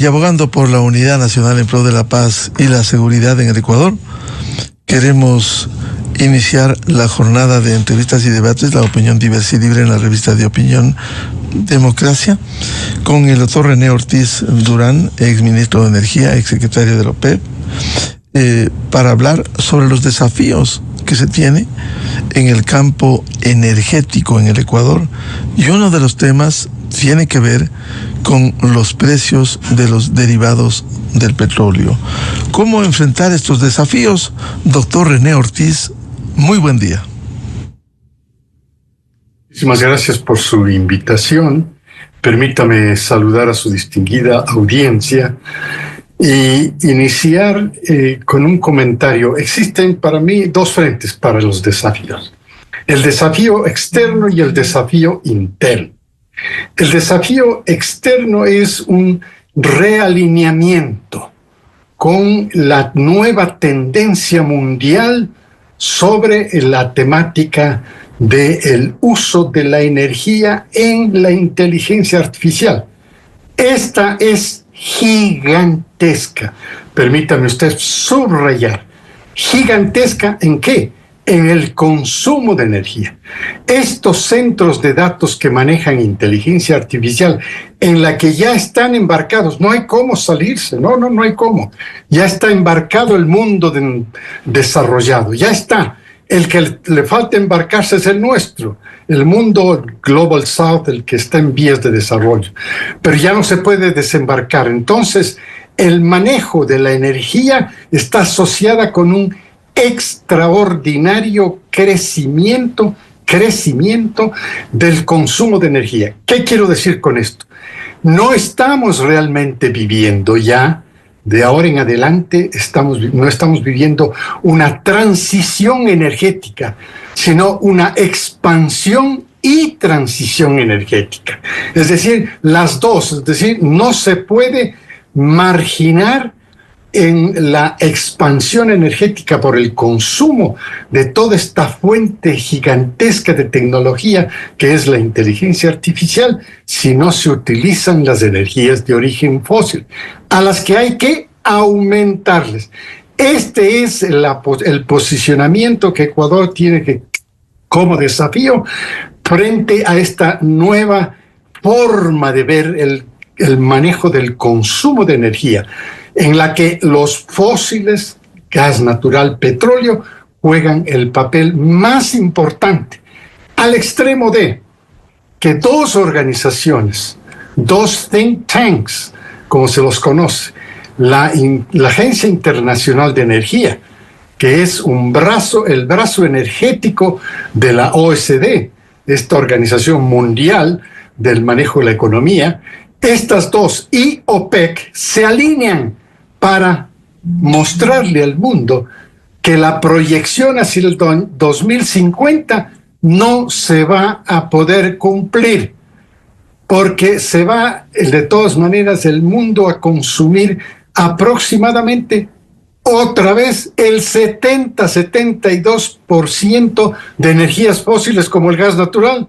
y abogando por la unidad nacional en pro de la paz y la seguridad en el Ecuador, queremos iniciar la jornada de entrevistas y debates, la opinión diversa y libre en la revista de opinión Democracia, con el doctor René Ortiz Durán, ex ministro de Energía, ex secretario de la OPEP, para hablar sobre los desafíos que se tiene en el campo energético en el Ecuador, y uno de los temas tiene que ver con los precios de los derivados del petróleo. ¿Cómo enfrentar estos desafíos? Doctor René Ortiz, muy buen día. Muchísimas gracias por su invitación. Permítame saludar a su distinguida audiencia y iniciar con un comentario. Existen para mí dos frentes para los desafíos: el desafío externo y el desafío interno. El desafío externo es un realineamiento con la nueva tendencia mundial sobre la temática del uso de la energía en la inteligencia artificial. Esta es gigantesca. Permítame usted subrayar. ¿Gigantesca en qué? En el consumo de energía. Estos centros de datos que manejan inteligencia artificial, en la que ya están embarcados, no hay cómo salirse, no hay cómo. Ya está embarcado el mundo desarrollado, ya está. El que le falta embarcarse es el nuestro, el mundo Global South, el que está en vías de desarrollo. Pero ya no se puede desembarcar. Entonces, el manejo de la energía está asociada con un extraordinario crecimiento del consumo de energía. ¿Qué quiero decir con esto? No estamos realmente viviendo ya, de ahora en adelante, no estamos viviendo una transición energética, sino una expansión y transición energética. Es decir, las dos, es decir, no se puede marginar en la expansión energética por el consumo de toda esta fuente gigantesca de tecnología que es la inteligencia artificial, si no se utilizan las energías de origen fósil, a las que hay que aumentarles. Este es el posicionamiento que Ecuador tiene como desafío frente a esta nueva forma de ver el manejo del consumo de energía, en la que los fósiles, gas natural, petróleo, juegan el papel más importante, al extremo de que dos organizaciones, dos think tanks, como se los conoce, la Agencia Internacional de Energía, que es el brazo energético de la OSD, esta organización mundial del manejo de la economía, estas dos y OPEC se alinean para mostrarle al mundo que la proyección hacia el 2050 no se va a poder cumplir, porque se va de todas maneras el mundo a consumir aproximadamente otra vez el 72% de energías fósiles como el gas natural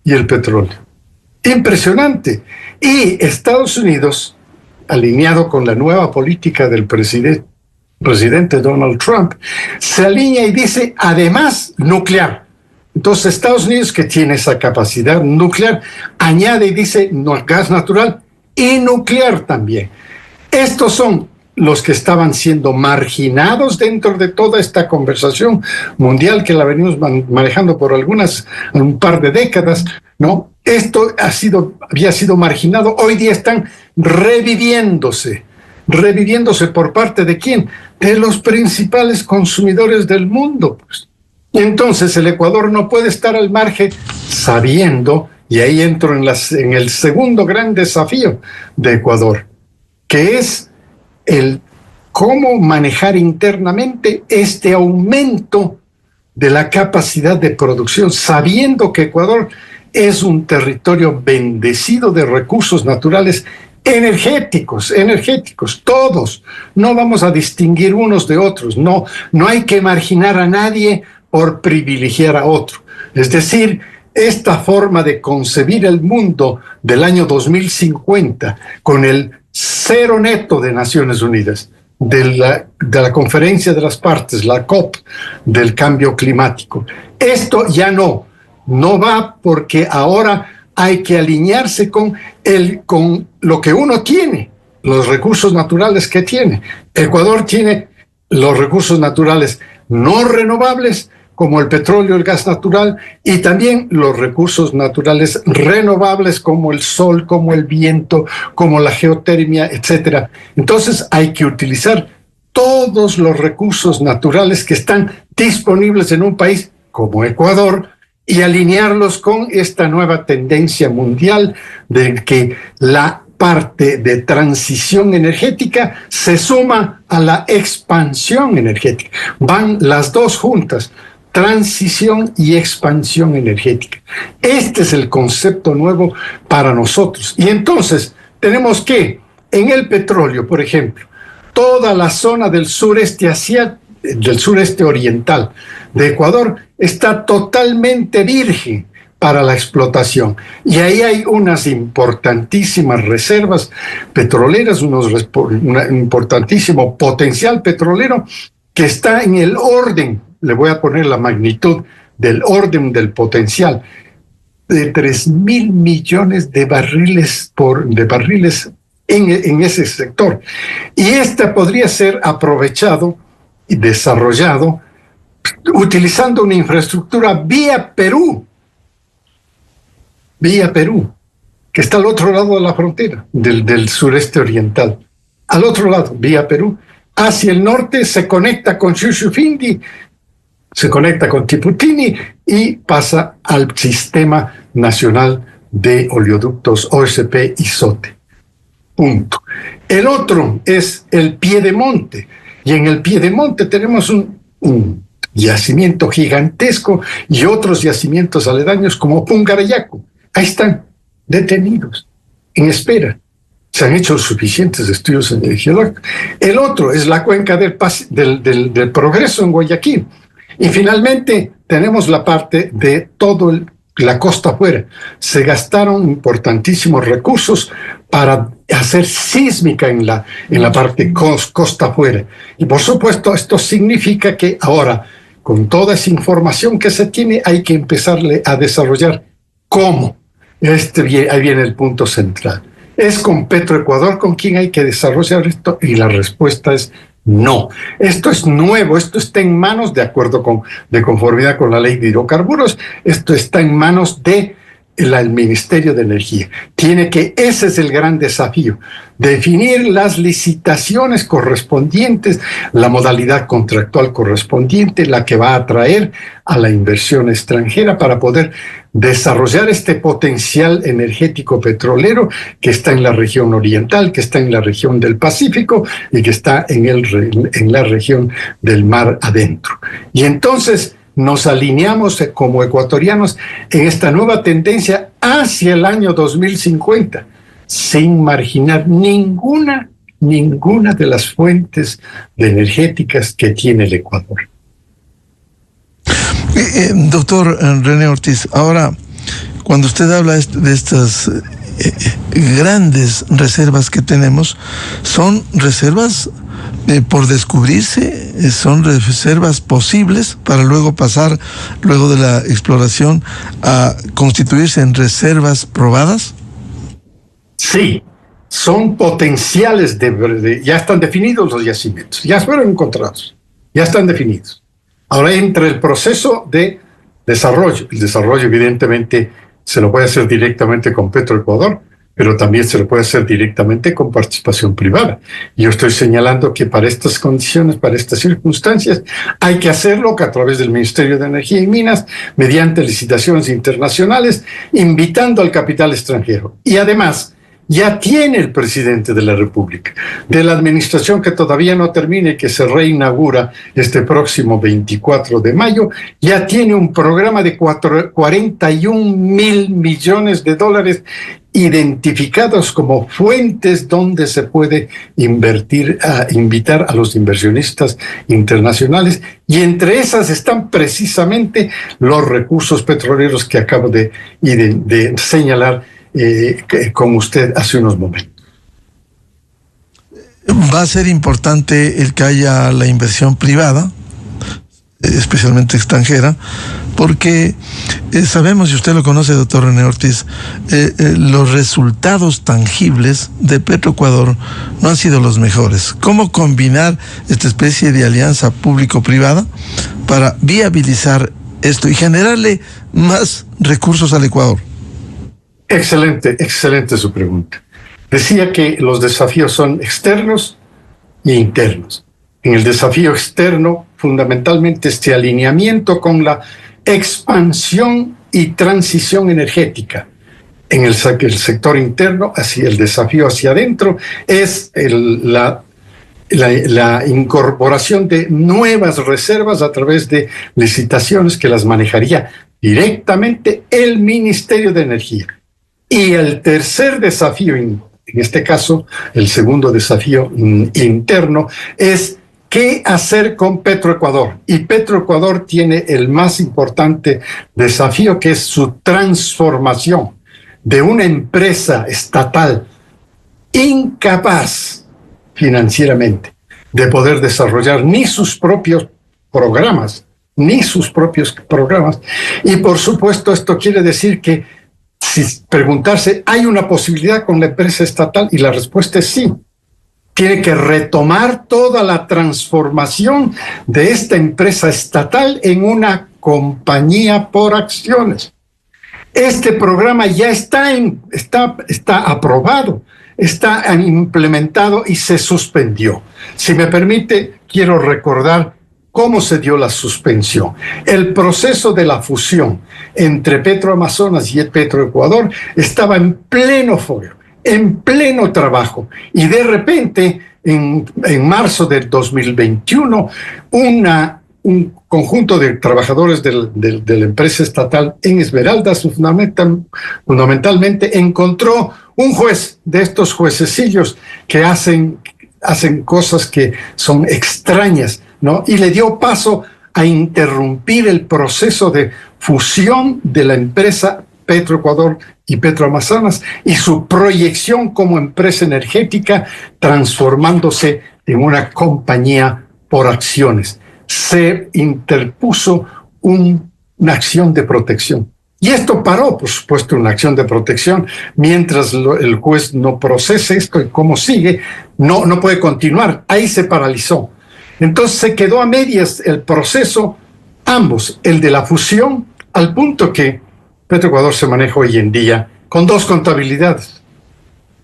y el petróleo. Impresionante. Y Estados Unidos, alineado con la nueva política del presidente Donald Trump, se alinea y dice, además, nuclear. Entonces, Estados Unidos, que tiene esa capacidad nuclear, añade y dice gas natural y nuclear también. Estos son los que estaban siendo marginados dentro de toda esta conversación mundial que la venimos manejando por un par de décadas, ¿no? Esto había sido marginado, hoy día están reviviéndose por parte de ¿quién? De los principales consumidores del mundo, pues. Entonces el Ecuador no puede estar al margen sabiendo, y ahí entro en el segundo gran desafío de Ecuador, que es el cómo manejar internamente este aumento de la capacidad de producción, sabiendo que Ecuador es un territorio bendecido de recursos naturales energéticos, todos. No vamos a distinguir unos de otros, no hay que marginar a nadie por privilegiar a otro. Es decir, esta forma de concebir el mundo del año 2050 con el cero neto de Naciones Unidas, de la Conferencia de las Partes, la COP, del cambio climático. Esto ya no va, porque ahora hay que alinearse con lo que uno tiene, los recursos naturales que tiene. Ecuador tiene los recursos naturales no renovables, como el petróleo, el gas natural, y también los recursos naturales renovables como el sol, como el viento, como la geotermia, etc. Entonces hay que utilizar todos los recursos naturales que están disponibles en un país como Ecuador y alinearlos con esta nueva tendencia mundial de que la parte de transición energética se suma a la expansión energética. Van las dos juntas, transición y expansión energética. Este es el concepto nuevo para nosotros. Y entonces tenemos que, en el petróleo, por ejemplo, toda la zona del sureste oriental de Ecuador está totalmente virgen para la explotación. Y ahí hay unas importantísimas reservas petroleras, un importantísimo potencial petrolero que está en el orden, le voy a poner la magnitud del orden del potencial, de 3.000 millones de barriles en ese sector. Y este podría ser aprovechado y desarrollado utilizando una infraestructura vía Perú, que está al otro lado de la frontera del sureste oriental. Al otro lado, vía Perú, hacia el norte se conecta con Shushufindi, se conecta con Tiputini y pasa al Sistema Nacional de Oleoductos OSP y SOTE. Punto. El otro es el Piedemonte, y en el Piedemonte tenemos un yacimiento gigantesco y otros yacimientos aledaños como Pungarayacu. Ahí están detenidos, en espera. Se han hecho suficientes estudios geológicos. El otro es la cuenca del Progreso en Guayaquil. Y finalmente tenemos la parte de la costa afuera. Se gastaron importantísimos recursos para hacer sísmica en la parte costa afuera. Y por supuesto esto significa que ahora, con toda esa información que se tiene, hay que empezarle a desarrollar cómo. Ahí viene el punto central. ¿Es con Petroecuador con quien hay que desarrollar esto? Y la respuesta es no. Esto es nuevo, esto está en manos, de conformidad con la ley de hidrocarburos, esto está en manos del Ministerio de Energía. Ese es el gran desafío, definir las licitaciones correspondientes, la modalidad contractual correspondiente, la que va a atraer a la inversión extranjera para poder desarrollar este potencial energético petrolero que está en la región oriental, que está en la región del Pacífico y que está en la región del mar adentro. Y entonces nos alineamos como ecuatorianos en esta nueva tendencia hacia el año 2050, sin marginar ninguna de las fuentes energéticas que tiene el Ecuador. Doctor René Ortiz, ahora, cuando usted habla de estas grandes reservas que tenemos, ¿son reservas por descubrirse? ¿Son reservas posibles para luego pasar, luego de la exploración, a constituirse en reservas probadas? Sí, son potenciales ya están definidos los yacimientos, ya fueron encontrados, ya están definidos. Ahora entra el proceso de desarrollo. El desarrollo, evidentemente, se lo puede hacer directamente con Petroecuador, pero también se lo puede hacer directamente con participación privada. Y yo estoy señalando que para estas condiciones, para estas circunstancias, hay que hacerlo a través del Ministerio de Energía y Minas, mediante licitaciones internacionales, invitando al capital extranjero. Y además, ya tiene el presidente de la República, de la administración que todavía no termine, que se reinaugura este próximo 24 de mayo, ya tiene un programa de 41.000 millones de dólares identificados como fuentes donde se puede invitar a los inversionistas internacionales, y entre esas están precisamente los recursos petroleros que acabo de señalar con usted hace unos momentos. Va a ser importante el que haya la inversión privada, especialmente extranjera, porque sabemos, y usted lo conoce, doctor René Ortiz, los resultados tangibles de Petroecuador no han sido los mejores. ¿Cómo combinar esta especie de alianza público-privada para viabilizar esto y generarle más recursos al Ecuador? Excelente su pregunta. Decía que los desafíos son externos e internos. En el desafío externo, fundamentalmente este alineamiento con la expansión y transición energética. En el sector interno, así el desafío hacia adentro es la incorporación de nuevas reservas a través de licitaciones que las manejaría directamente el Ministerio de Energía. Y el tercer desafío, en este caso, el segundo desafío interno, es ¿qué hacer con Petroecuador? Y Petroecuador tiene el más importante desafío, que es su transformación de una empresa estatal incapaz financieramente de poder desarrollar ni sus propios programas. Y por supuesto, esto quiere decir que si preguntarse, ¿hay una posibilidad con la empresa estatal? Y la respuesta es sí. Tiene que retomar toda la transformación de esta empresa estatal en una compañía por acciones. Este programa ya está aprobado, está implementado y se suspendió. Si me permite, quiero recordar cómo se dio la suspensión. El proceso de la fusión entre Petroamazonas y Petroecuador estaba en pleno fuego, en pleno trabajo, y de repente en marzo del 2021 un conjunto de trabajadores de la empresa estatal en Esmeraldas fundamentalmente encontró un juez de estos juececillos que hacen cosas que son extrañas, ¿no? Y le dio paso a interrumpir el proceso de fusión de la empresa Petroecuador y Petroamazonas y su proyección como empresa energética, transformándose en una compañía por acciones. Se interpuso una acción de protección. Y esto paró, por supuesto, una acción de protección. Mientras el juez no procese esto y cómo sigue, no puede continuar. Ahí se paralizó. Entonces se quedó a medias el proceso, ambos, el de la fusión, al punto que Petroecuador se maneja hoy en día con 2 contabilidades.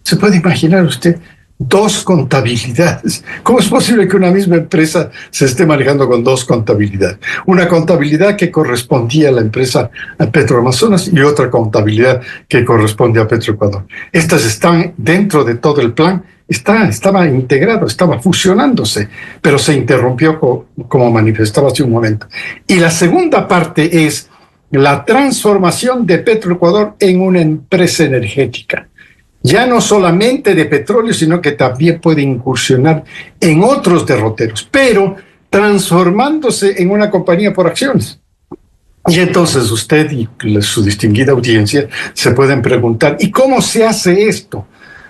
¿Se puede imaginar usted 2 contabilidades? ¿Cómo es posible que una misma empresa se esté manejando con 2 contabilidades? Una contabilidad que correspondía a la empresa Petroamazonas y otra contabilidad que corresponde a Petroecuador. Estas están dentro de todo el plan. Estaba integrado, estaba fusionándose, pero se interrumpió como manifestaba hace un momento. Y la segunda parte es la transformación de Petroecuador en una empresa energética. Ya no solamente de petróleo, sino que también puede incursionar en otros derroteros, pero transformándose en una compañía por acciones. Y entonces usted y su distinguida audiencia se pueden preguntar, ¿y cómo se hace esto?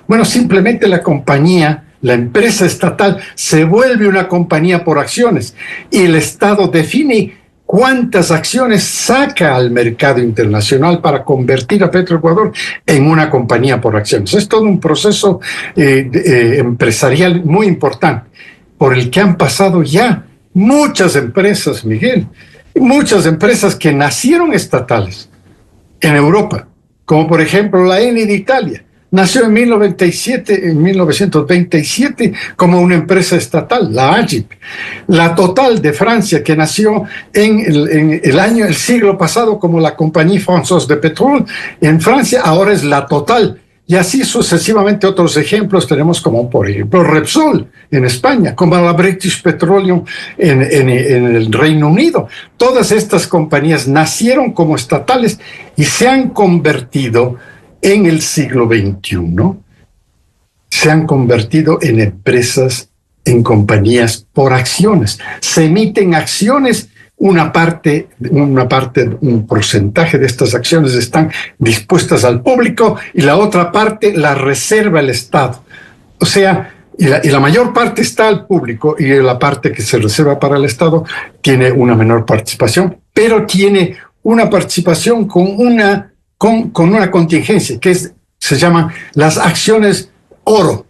Bueno, simplemente la compañía, la empresa estatal, se vuelve una compañía por acciones y el Estado define cuántas acciones saca al mercado internacional para convertir a Petroecuador en una compañía por acciones. Es todo un proceso empresarial muy importante por el que han pasado ya muchas empresas, Miguel, muchas empresas que nacieron estatales en Europa, como por ejemplo la Eni de Italia. Nació en 1927 como una empresa estatal, la AGIP. La Total de Francia, que nació en el siglo pasado como la Compagnie Française de Pétrole en Francia, ahora es la Total. Y así sucesivamente otros ejemplos tenemos, como por ejemplo Repsol en España, como la British Petroleum en el Reino Unido. Todas estas compañías nacieron como estatales y se han convertido en el siglo XXI, se han convertido en empresas, en compañías por acciones. Se emiten acciones, un porcentaje de estas acciones están dispuestas al público y la otra parte la reserva el Estado. O sea, y la mayor parte está al público, y la parte que se reserva para el Estado tiene una menor participación, pero tiene una participación con una contingencia, se llaman las acciones oro.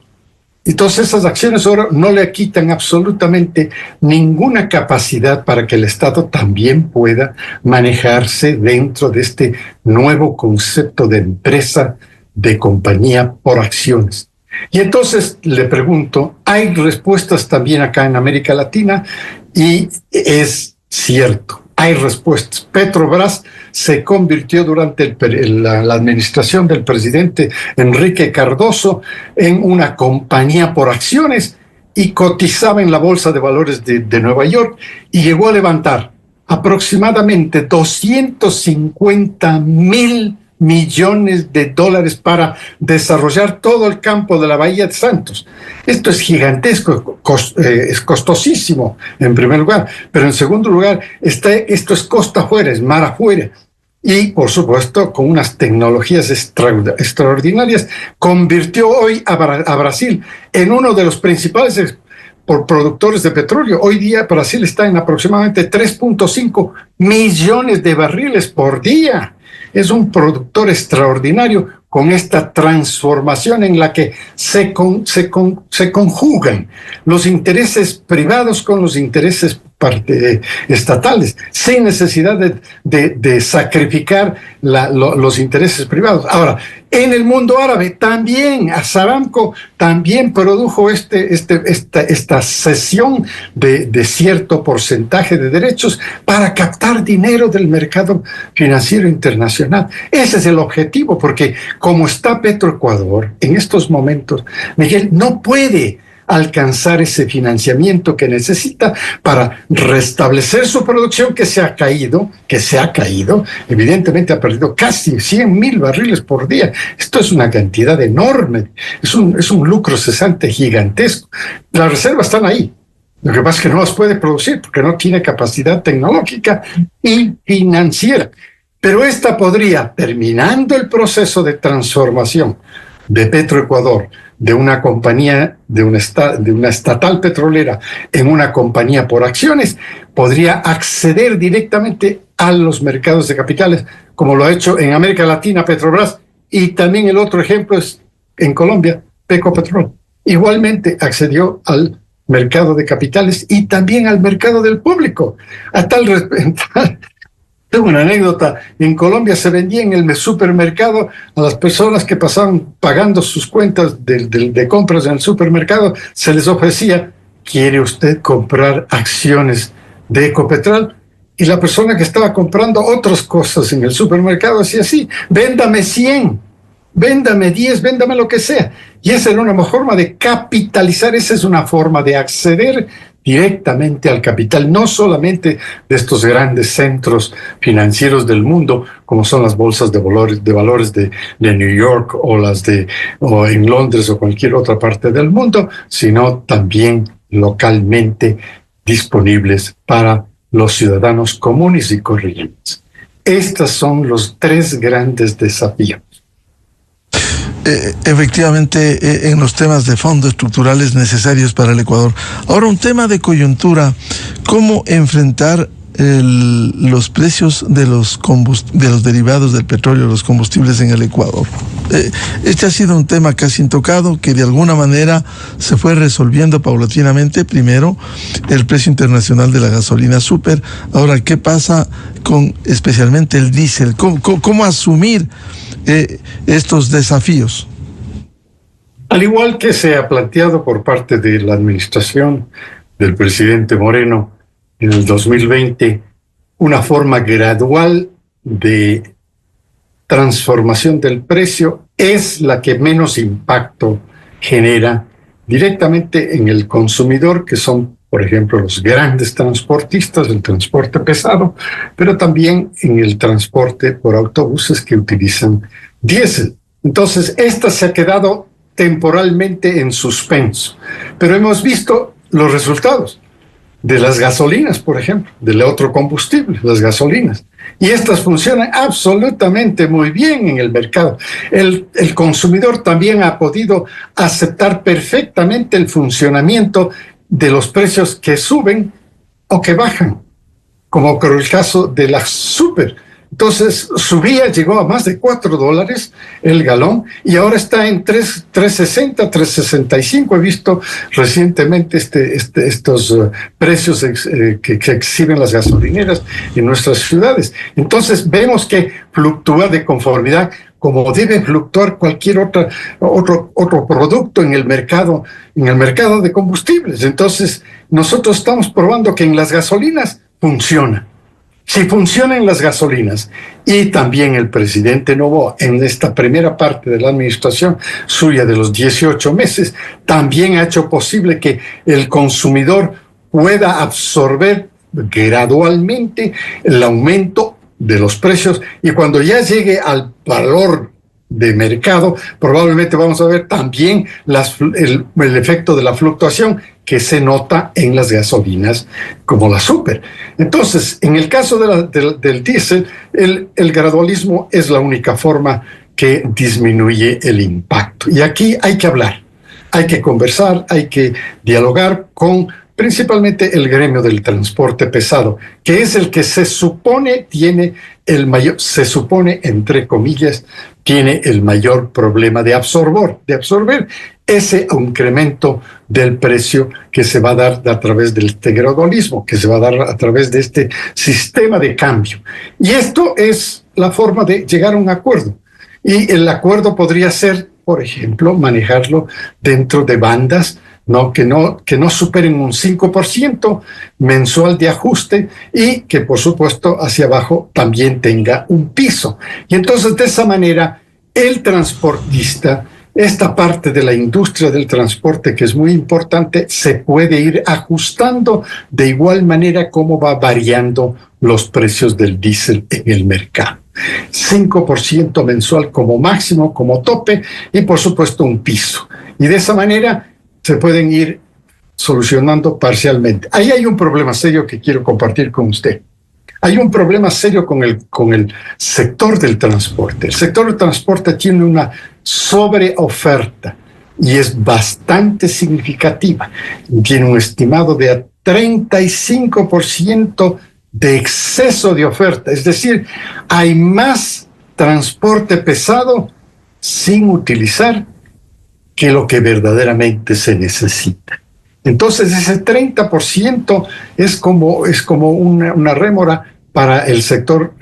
Entonces esas acciones oro no le quitan absolutamente ninguna capacidad para que el Estado también pueda manejarse dentro de este nuevo concepto de empresa, de compañía por acciones. Y entonces le pregunto, hay respuestas también acá en América Latina, y es cierto, hay respuestas. Petrobras se convirtió durante la administración del presidente Enrique Cardoso en una compañía por acciones y cotizaba en la Bolsa de Valores de Nueva York, y llegó a levantar aproximadamente 250.000 millones de dólares para desarrollar todo el campo de la Bahía de Santos. Esto es gigantesco, es costosísimo en primer lugar, pero en segundo lugar, esto es costa afuera, es mar afuera. Y, por supuesto, con unas tecnologías extraordinarias, convirtió hoy a Brasil en uno de los principales productores de petróleo. Hoy día Brasil está en aproximadamente 3.5 millones de barriles por día. Es un productor extraordinario, con esta transformación en la que se conjugan los intereses privados con los intereses estatales, sin necesidad de sacrificar los intereses privados. Ahora, en el mundo árabe también, Aramco también produjo esta cesión de cierto porcentaje de derechos para captar dinero del mercado financiero internacional. Ese es el objetivo, porque como está Petroecuador en estos momentos, Miguel, no puede alcanzar ese financiamiento que necesita para restablecer su producción que se ha caído, evidentemente ha perdido casi 100.000 barriles por día. Esto es una cantidad enorme, es un lucro cesante gigantesco. Las reservas están ahí. Lo que pasa es que no las puede producir porque no tiene capacidad tecnológica y financiera. Pero esta podría, terminando el proceso de transformación de Petroecuador, de una compañía, de una estatal petrolera en una compañía por acciones, podría acceder directamente a los mercados de capitales, como lo ha hecho en América Latina Petrobras, y también el otro ejemplo es en Colombia, Ecopetrol. Igualmente accedió al mercado de capitales y también al mercado del público. Tengo una anécdota. En Colombia se vendía en el supermercado a las personas que pasaban pagando sus cuentas de compras en el supermercado, se les ofrecía: ¿quiere usted comprar acciones de Ecopetrol? Y la persona que estaba comprando otras cosas en el supermercado decía: sí, véndame 100, véndame 10, véndame lo que sea. Y esa era una forma de capitalizar, esa es una forma de acceder directamente al capital, no solamente de estos grandes centros financieros del mundo, como son las bolsas de valores de New York o en Londres o cualquier otra parte del mundo, sino también localmente disponibles para los ciudadanos comunes y corrientes. Estos son los tres grandes desafíos. Efectivamente, en los temas de fondo estructurales necesarios para el Ecuador. Ahora, un tema de coyuntura: ¿cómo enfrentar los precios de los derivados del petróleo, los combustibles en el Ecuador? Este ha sido un tema casi intocado, que de alguna manera se fue resolviendo paulatinamente. Primero, el precio internacional de la gasolina súper. Ahora, ¿qué pasa con especialmente el diésel? ¿Cómo asumir estos desafíos? Al igual que se ha planteado por parte de la administración del presidente Moreno en el 2020, una forma gradual de transformación del precio es la que menos impacto genera directamente en el consumidor, que son, por ejemplo, los grandes transportistas, el transporte pesado, pero también en el transporte por autobuses que utilizan diésel. Entonces, esta se ha quedado temporalmente en suspenso, pero hemos visto los resultados de las gasolinas, por ejemplo, del otro combustible, las gasolinas. Y estas funcionan absolutamente muy bien en el mercado. El consumidor también ha podido aceptar perfectamente el funcionamiento de los precios que suben o que bajan, como con el caso de la super. Entonces subía, llegó a más de $4 el galón y ahora está en 3.60, 3.65. He visto recientemente estos precios que exhiben las gasolineras en nuestras ciudades. Entonces vemos que fluctúa de conformidad como debe fluctuar cualquier otro producto en el mercado de combustibles. Entonces nosotros estamos probando que en las gasolinas funciona. Si funcionan las gasolinas, y también el presidente Noboa, en esta primera parte de la administración suya de los 18 meses, también ha hecho posible que el consumidor pueda absorber gradualmente el aumento de los precios, y cuando ya llegue al valor de mercado, probablemente vamos a ver también el efecto de la fluctuación que se nota en las gasolinas como la super. Entonces, en el caso del diésel, el gradualismo es la única forma que disminuye el impacto. Y aquí hay que hablar, hay que conversar, hay que dialogar con principalmente el gremio del transporte pesado, que es el que se supone tiene el mayor, entre comillas, tiene el mayor problema de absorber ese incremento del precio que se va a dar a través de este gradualismo, que se va a dar a través de este sistema de cambio. Y esto es la forma de llegar a un acuerdo. Y el acuerdo podría ser, por ejemplo, manejarlo dentro de bandas que no superen un 5% mensual de ajuste y que, por supuesto, hacia abajo también tenga un piso. Y entonces, de esa manera, el transportista, esta parte de la industria del transporte que es muy importante, se puede ir ajustando de igual manera como va variando los precios del diésel en el mercado. 5% mensual como máximo, como tope, y por supuesto un piso. Y de esa manera se pueden ir solucionando parcialmente. Ahí hay un problema serio que quiero compartir con usted. Hay un problema serio con el sector del transporte. El sector del transporte tiene una sobreoferta y es bastante significativa. Tiene un estimado de 35% de exceso de oferta. Es decir, hay más transporte pesado sin utilizar que lo que verdaderamente se necesita. Entonces, ese 30% es como una rémora para el sector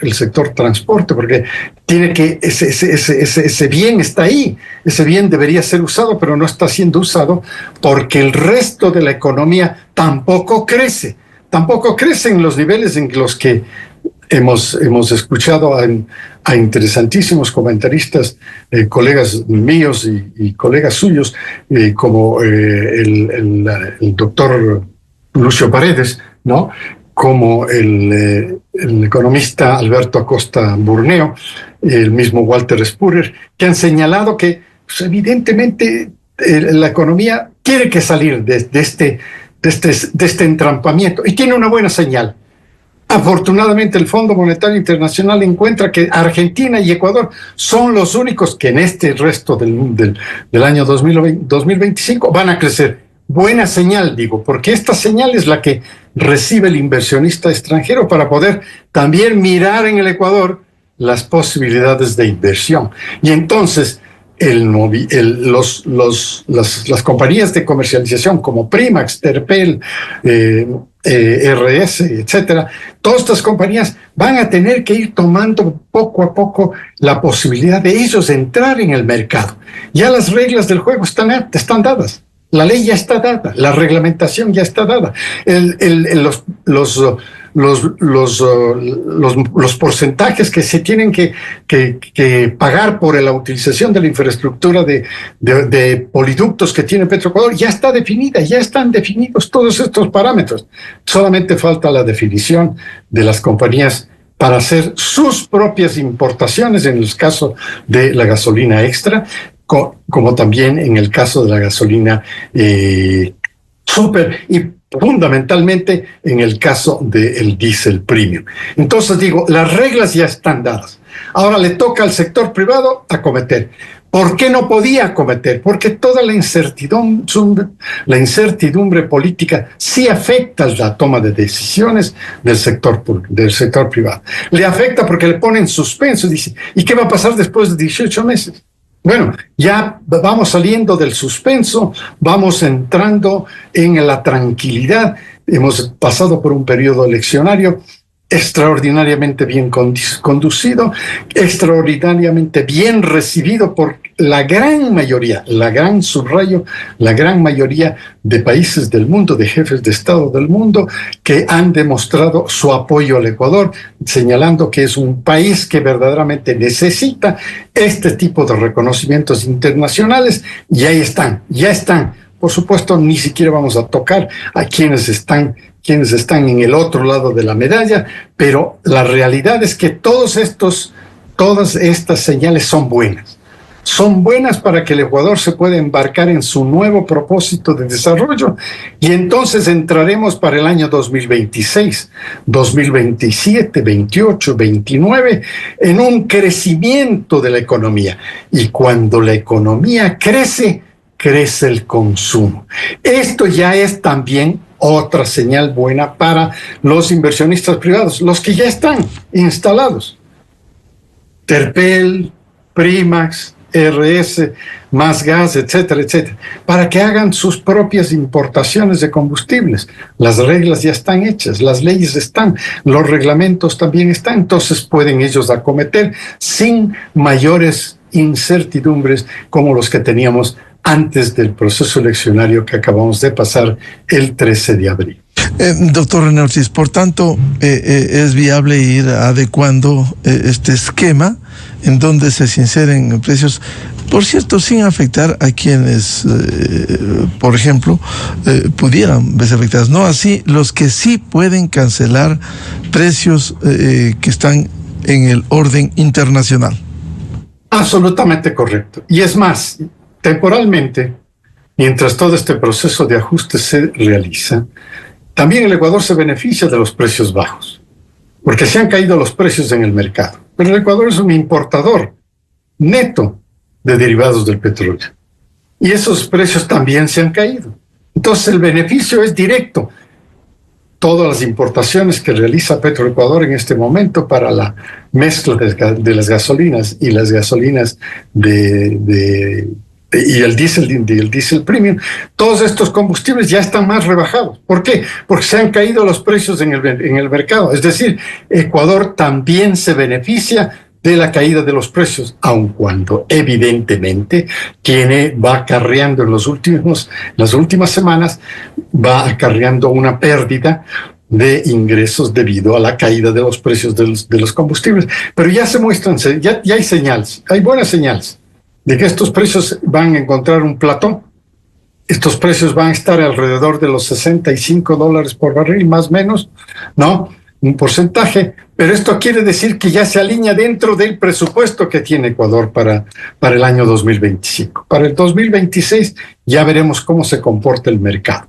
transporte, porque tiene que ese bien está ahí, ese bien debería ser usado, pero no está siendo usado porque el resto de la economía tampoco crece en los niveles en los que hemos escuchado a interesantísimos comentaristas, colegas míos y colegas suyos, como el doctor Lucio Paredes, ¿no? Como el economista Alberto Acosta Burneo, el mismo Walter Spurrier, que han señalado que pues, evidentemente la economía tiene que salir de este entrampamiento, y tiene una buena señal. Afortunadamente, el Fondo Monetario Internacional encuentra que Argentina y Ecuador son los únicos que en este resto del año 2025 van a crecer. Buena señal, digo, porque esta señal es la que recibe el inversionista extranjero para poder también mirar en el Ecuador las posibilidades de inversión. Y entonces las compañías de comercialización como Primax, Terpel, RS, etcétera, todas estas compañías van a tener que ir tomando poco a poco la posibilidad de ellos entrar en el mercado. Ya las reglas del juego están dadas. La ley ya está dada, la reglamentación ya está dada. Los porcentajes que se tienen que pagar por la utilización de la infraestructura de poliductos que tiene Petroecuador ya está definida, ya están definidos todos estos parámetros. Solamente falta la definición de las compañías para hacer sus propias importaciones en el caso de la gasolina extra, como también en el caso de la gasolina super. Y fundamentalmente en el caso del diésel premium. Entonces digo, las reglas ya están dadas. Ahora le toca al sector privado acometer. ¿Por qué no podía acometer? Porque toda la incertidumbre política sí afecta la toma de decisiones del sector privado. Le afecta porque le pone en suspenso. Dice, ¿y qué va a pasar después de 18 meses? Bueno, ya vamos saliendo del suspenso, vamos entrando en la tranquilidad. Hemos pasado por un periodo eleccionario extraordinariamente bien conducido, extraordinariamente bien recibido por la gran mayoría, la gran mayoría de países del mundo, de jefes de Estado del mundo, que han demostrado su apoyo al Ecuador, señalando que es un país que verdaderamente necesita este tipo de reconocimientos internacionales, y ahí están, ya están. Por supuesto, ni siquiera vamos a tocar a quienes están en el otro lado de la medalla, pero la realidad es que todas estas señales son buenas. Son buenas para que el Ecuador se pueda embarcar en su nuevo propósito de desarrollo, y entonces entraremos para el año 2026, 2027, 28, 29 en un crecimiento de la economía. Y cuando la economía crece el consumo. Esto ya es también otra señal buena para los inversionistas privados, los que ya están instalados. Terpel, Primax, RS, Más Gas, etcétera, etcétera, para que hagan sus propias importaciones de combustibles. Las reglas ya están hechas, las leyes están, los reglamentos también están, entonces pueden ellos acometer sin mayores incertidumbres como los que teníamos antes del proceso eleccionario que acabamos de pasar el 13 de abril. Doctor René Ortiz, por tanto, es viable ir adecuando este esquema en donde se sinceren precios, por cierto, sin afectar a quienes, por ejemplo, pudieran verse afectados. No así los que sí pueden cancelar precios que están en el orden internacional. Absolutamente correcto. Y es más, temporalmente, mientras todo este proceso de ajuste se realiza, también el Ecuador se beneficia de los precios bajos, porque se han caído los precios en el mercado. Pero el Ecuador es un importador neto de derivados del petróleo, y esos precios también se han caído. Entonces el beneficio es directo. Todas las importaciones que realiza Petroecuador en este momento para la mezcla de las gasolinas y las gasolinas y el diésel premium, todos estos combustibles ya están más rebajados. ¿Por qué? Porque se han caído los precios en el mercado. Es decir, Ecuador también se beneficia de la caída de los precios, aun cuando evidentemente va acarreando en las últimas semanas, va acarreando una pérdida de ingresos debido a la caída de los precios de los combustibles. Pero ya se muestran, ya hay señales, hay buenas señales de que estos precios van a encontrar un plató. Estos precios van a estar alrededor de los $65 por barril, más o menos, ¿no? Un porcentaje, pero esto quiere decir que ya se alinea dentro del presupuesto que tiene Ecuador para el año 2025. Para el 2026 ya veremos cómo se comporta el mercado.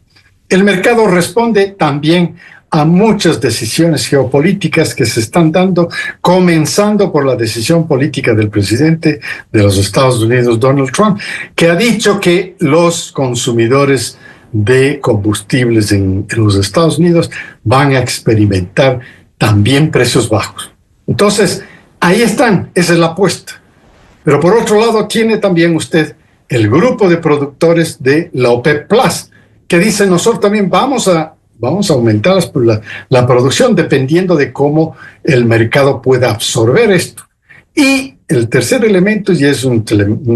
El mercado responde también a muchas decisiones geopolíticas que se están dando, comenzando por la decisión política del presidente de los Estados Unidos, Donald Trump, que ha dicho que los consumidores de combustibles en los Estados Unidos van a experimentar también precios bajos. Entonces, ahí están, esa es la apuesta. Pero por otro lado, tiene también usted el grupo de productores de la OPEP Plus, que dicen, nosotros también vamos a aumentar la producción dependiendo de cómo el mercado pueda absorber esto. Y el tercer elemento, y es un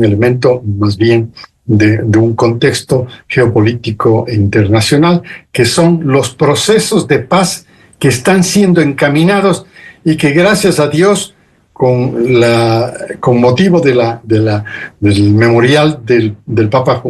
elemento más bien de un contexto geopolítico internacional, que son los procesos de paz que están siendo encaminados y que gracias a Dios, con motivo del memorial del Papa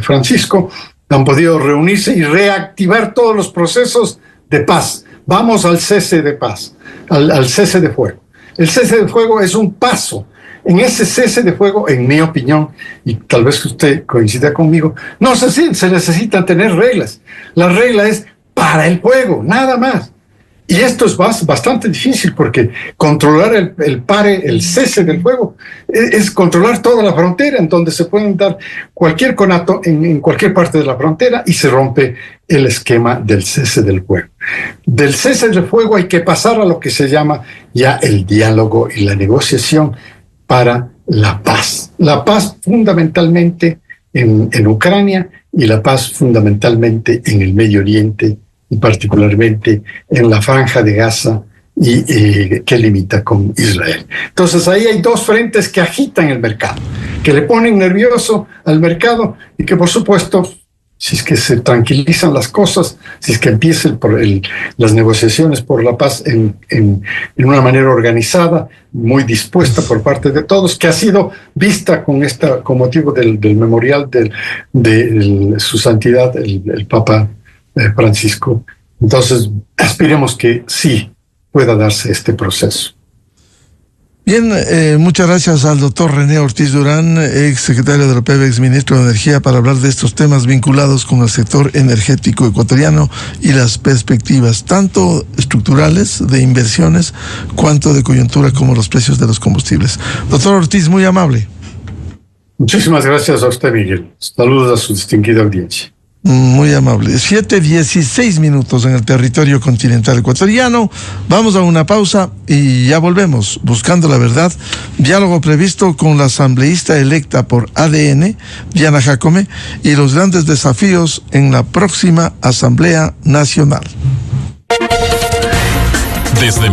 Francisco, han podido reunirse y reactivar todos los procesos de paz. Vamos al cese de paz, al cese de fuego. El cese de fuego es un paso en ese cese de fuego, en mi opinión, y tal vez usted coincida conmigo, no se necesitan tener reglas. La regla es para el fuego, nada más. Y esto es bastante difícil porque controlar el cese del fuego es controlar toda la frontera, en donde se pueden dar cualquier conato en cualquier parte de la frontera y se rompe el esquema del cese del fuego. Del cese del fuego hay que pasar a lo que se llama ya el diálogo y la negociación para la paz. La paz fundamentalmente en Ucrania y la paz fundamentalmente en el Medio Oriente, y particularmente en la franja de Gaza y que limita con Israel. Entonces ahí hay dos frentes que agitan el mercado, que le ponen nervioso al mercado y que por supuesto, si es que se tranquilizan las cosas, si es que empiezan las negociaciones por la paz en una manera organizada, muy dispuesta por parte de todos, que ha sido vista con motivo del memorial de su santidad, el Papa Francisco. Entonces, aspiremos que sí pueda darse este proceso. Bien, muchas gracias al doctor René Ortiz Durán, ex secretario de la OPEP, ex ministro de Energía, para hablar de estos temas vinculados con el sector energético ecuatoriano y las perspectivas, tanto estructurales de inversiones, cuanto de coyuntura como los precios de los combustibles. Doctor Ortiz, muy amable. Muchísimas gracias a usted, Miguel. Saludos a su distinguida audiencia. Muy amable. 7:16 en el territorio continental ecuatoriano. Vamos a una pausa y ya volvemos. Buscando la verdad, diálogo previsto con la asambleísta electa por ADN, Diana Jacome, y los grandes desafíos en la próxima Asamblea Nacional. Desde